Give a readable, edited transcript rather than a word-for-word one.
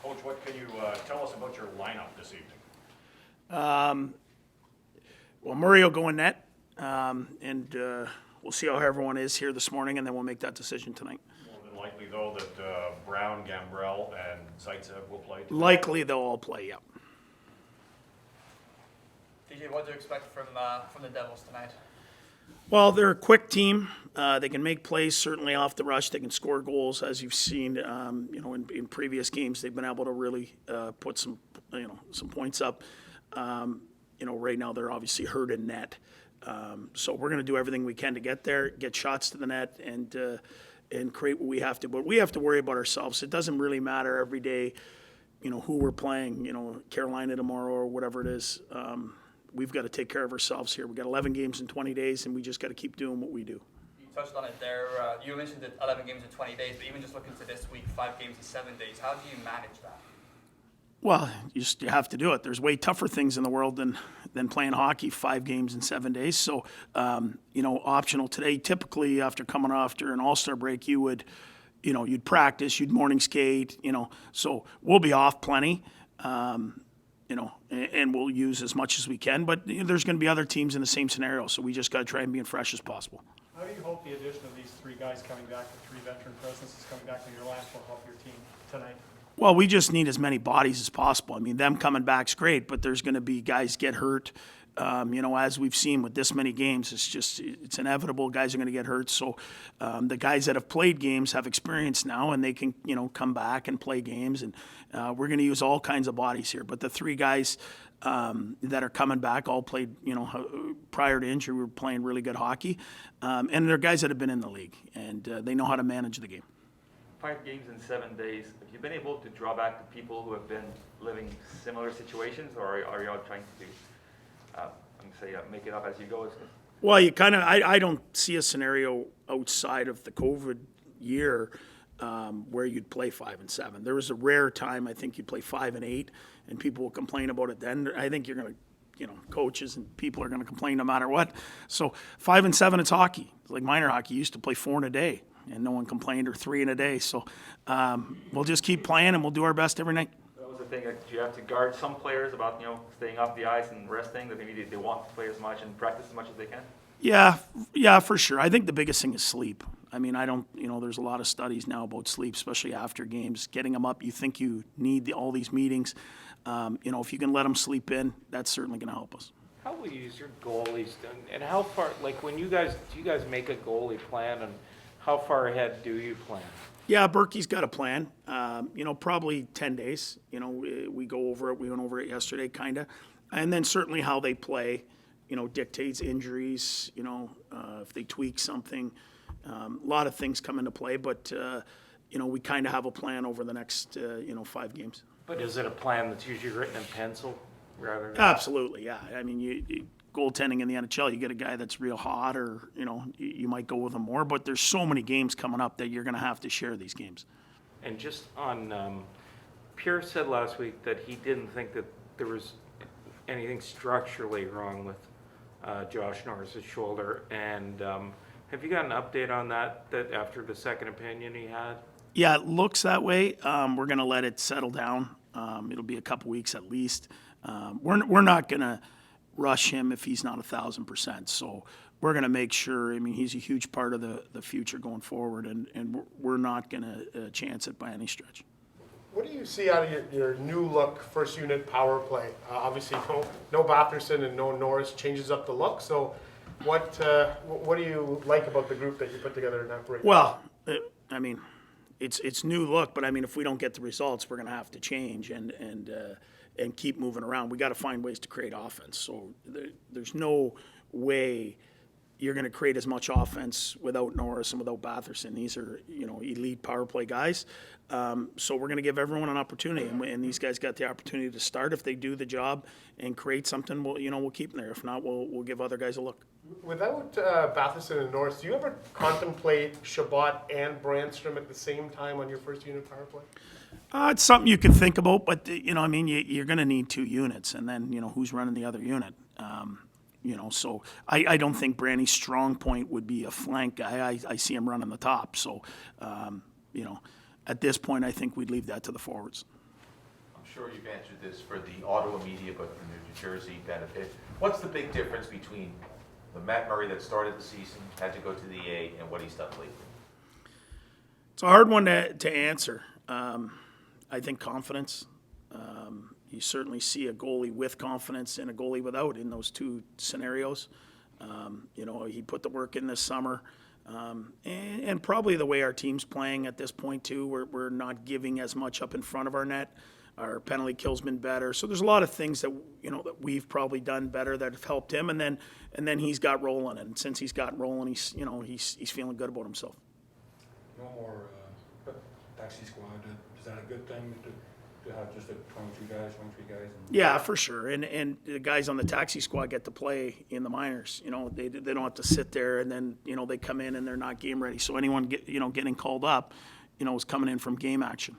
Coach, what can you tell us about your lineup this evening? Well, Murray will go in net, and we'll see how everyone is here this morning, and then we'll make that decision tonight. More than likely, though, that Brown, Gambrell, and Zaitsev will play tonight. Likely they'll all play, yep. DJ, what do you expect from the Devils tonight? Well, they're a quick team. They can make plays, certainly off the rush. They can score goals, as you've seen. In previous games, they've been able to really put some points up. Right now they're obviously hurt in net. So we're going to do everything we can to get there, get shots to the net, and create what we have to. But we have to worry about ourselves. It doesn't really matter every day, who we're playing. Carolina tomorrow or whatever it is. We've got to take care of ourselves here. We've got 11 games in 20 days, and we just got to keep doing what we do. You touched on it there. You mentioned that 11 games in 20 days, but even just looking to this week, 5 games in 7 days, how do you manage that? Well, you have to do it. There's way tougher things in the world than playing hockey 5 games in 7 days. So, optional today. Typically, after coming after an All-Star break, you would, you'd practice, you'd morning skate, So we'll be off plenty. And we'll use as much as we can. But there's going to be other teams in the same scenario, so we just got to try and be as fresh as possible. How do you hope the addition of these 3 guys coming back, the 3 veteran presences coming back in your last will help your team tonight? Well, we just need as many bodies as possible. I mean, them coming back's great, but there's going to be guys get hurt. As we've seen with this many games, it's inevitable. Guys are going to get hurt. So the guys that have played games have experience now, and they can, come back and play games. And we're going to use all kinds of bodies here. But the 3 guys that are coming back all played, prior to injury, we were playing really good hockey. And they're guys that have been in the league, and they know how to manage the game. 5 games in 7 days. Have you been able to draw back to people who have been living similar situations, or are you all trying to make it up as you go? Well, I don't see a scenario outside of the COVID year where you'd play 5 and 7. There was a rare time I think you'd play 5 and 8, and people will complain about it then. I think you're going to, coaches and people are going to complain no matter what. So 5 and 7, it's hockey. It's like minor hockey. You used to play 4 in a day, and no one complained, or 3 in a day. So we'll just keep playing, and we'll do our best every night. That was the thing. Do you have to guard some players about staying off the ice and resting? That maybe they want to play as much and practice as much as they can. Yeah, for sure. I think the biggest thing is sleep. I mean, there's a lot of studies now about sleep, especially after games. Getting them up, you think you need all these meetings. If you can let them sleep in, that's certainly going to help us. How will you use your goalies, and how far? Like do you guys make a goalie plan, and how far ahead do you plan? Yeah, Berkey's got a plan. Probably 10 days. We go over it. We went over it yesterday, kind of, and then certainly how they play. Dictates injuries. If they tweak something, a lot of things come into play. But we kind of have a plan over the next 5 games. But is it a plan that's usually written in pencil rather than? Absolutely, yeah. I mean, you goaltending in the NHL, you get a guy that's real hot, or you might go with him more. But there's so many games coming up that you're going to have to share these games. And just on, Pierre said last week that he didn't think that there was anything structurally wrong with Josh Norris's shoulder. And have you got an update on that after the second opinion he had? Yeah, it looks that way. We're going to let it settle down. It'll be a couple weeks at least. We're not going to rush him if he's not 1,000%. So we're going to make sure. I mean, he's a huge part of the future going forward, and we're not going to chance it by any stretch. What do you see out of your new look first unit power play? Obviously, no Batherson and no Norris changes up the look. So, what do you like about the group that you put together in that break? Well, it's new look, but I mean, if we don't get the results, we're going to have to change and keep moving around. We got to find ways to create offense. So there's no way you're going to create as much offense without Norris and without Batherson. These are elite power play guys. So we're going to give everyone an opportunity, and these guys got the opportunity to start. If they do the job and create something, we'll keep them there. If not, we'll give other guys a look. Without Batherson and Norris, do you ever contemplate Shabbat and Brandstrom at the same time on your first unit power play? It's something you can think about, but you're going to need 2 units, and then who's running the other unit. So I don't think Brandy's strong point would be a flank guy. I see him running the top. So, at this point, I think we'd leave that to the forwards. sure you've answered this for the Ottawa media, but for New Jersey benefit. What's the big difference between the Matt Murray that started the season, had to go to the A, and what he's done lately? It's a hard one to answer. I think confidence. You certainly see a goalie with confidence and a goalie without in those two scenarios. He put the work in this summer. And probably the way our team's playing at this point, too, we're not giving as much up in front of our net. Our penalty kill's been better. So there's a lot of things that, that we've probably done better that have helped him. And then he's got rolling. And since he's got rolling, he's feeling good about himself. No more taxi squad. Is that a good thing to have just 23 guys? Yeah, for sure. And the guys on the taxi squad get to play in the minors. They don't have to sit there and then they come in and they're not game ready. So anyone getting called up, is coming in from game action.